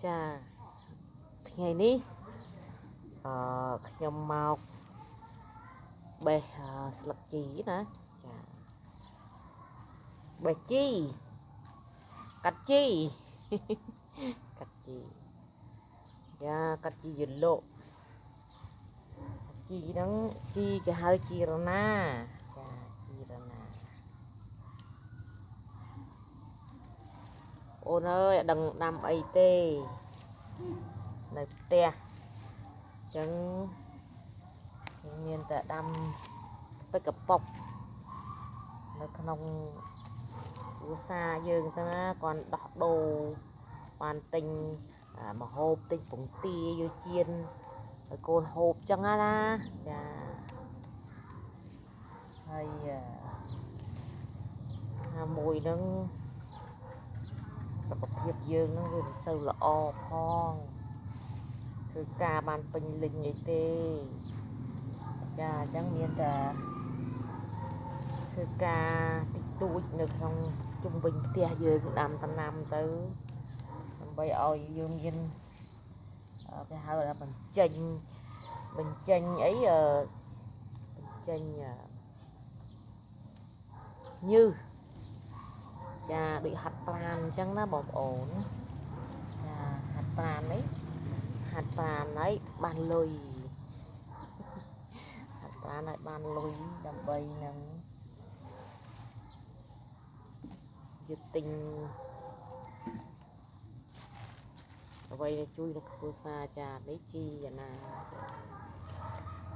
ចាថ្ងៃនេះខ្ញុំមកបេះស្លឹកជីណាចាបេះជីកាត់ជីកាត់ជីចាកាត់ជីយលក់ជីហ្នឹងជីគេហៅជីរណាចាជីរណាអូនអើយអត់ដឹងដាំអីទេនៅផ្ទះអញ្ចឹងមានតែដាំទឹកកប៉ុកនៅក្នុងឧស្សាហ៍យើងទៅណាគាត់ដោះដូរបានទិញម្ហូបទិញពងទាយកជៀនឲ្យកូនហូបចឹងណាចាហើយមួយហ្នឹងសុខភាពយើងហ្នឹងវាមិនសូវល្អផងធ្វើការបានពេញលេញអីទេចាអញ្ចឹងមានតែធ្វើការតិចតួចនៅក្នុងជុំវិញផ្ទះយើងដាំដំណាំទៅដើម្បីឲ្យយើងមានគេហៅថាបញ្ចេញអីបញ្ចេញញើសចាដូចហាត់ប្រាណអញ្ចឹងណាបងប្អូនចាហាត់ប្រាណនេះហាត់ប្រាណហើយបានលុយហាត់ប្រាណហើយបានលុយដើម្បីនឹងយកទិញអ្វីដែលជួយដល់គ្រួសារចានេះជីរណា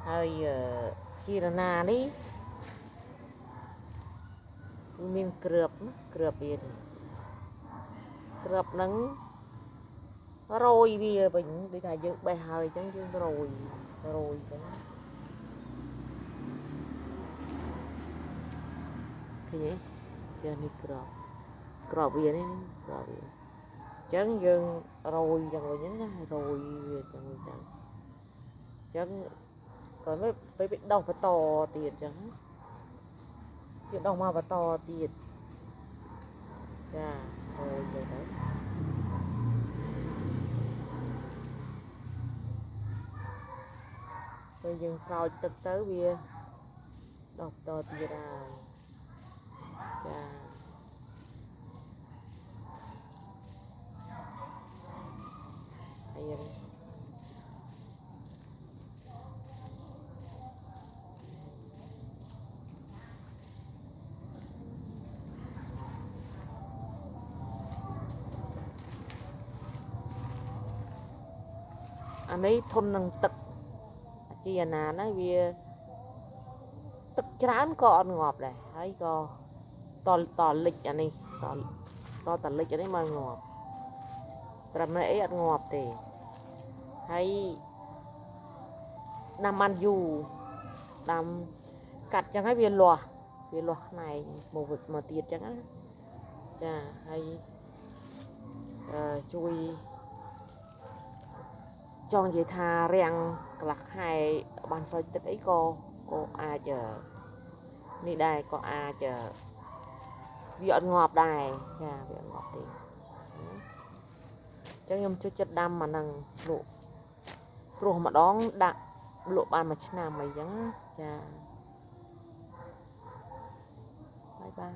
ហើយជីរណានេះមានគ្រាប់វាគ្រាប់ហ្នឹងរោយវាវិញដូចថាយើងបេះហើយអញ្ចឹងយើងរោយចឹងឃើញទេចានេះក្របវានេះក្របវាអញ្ចឹងយើងរោយចឹងវិញណារោយវាចឹងក៏មិនទៅដោះបន្តទៀតចឹងវាដោះមកបន្តទៀតចារោយទៅពេលយើងស្រោចទឹកទៅវាដោះបន្តទៀតហើយចាហើយអានេះធន់នឹងទឹកជីអាណាណាវាទឹកច្រើនក៏អត់ងាប់ដែរហើយក៏តលិចអានេះតលិចអានេះមកងាប់ត្រឹមតែអីអត់ងាប់ទេហើយដាំបានយូរដាំកាត់ចឹងហើយវាលាស់ផ្នែកមកទៀតចឹងណាចាហើយជួយចង់និយាយថារាំងកន្លះខែបានស្រោចទឹកអីក៏អាចនេះដែរក៏អាចវាអត់ងាប់ដែរចាវាអត់ងាប់ទេអញ្ចឹងខ្ញុំជួយចិត្តដាំអាហ្នឹងលក់ព្រោះម្ដងដាក់លក់បានមួយឆ្នាំអីចឹងចាបាយ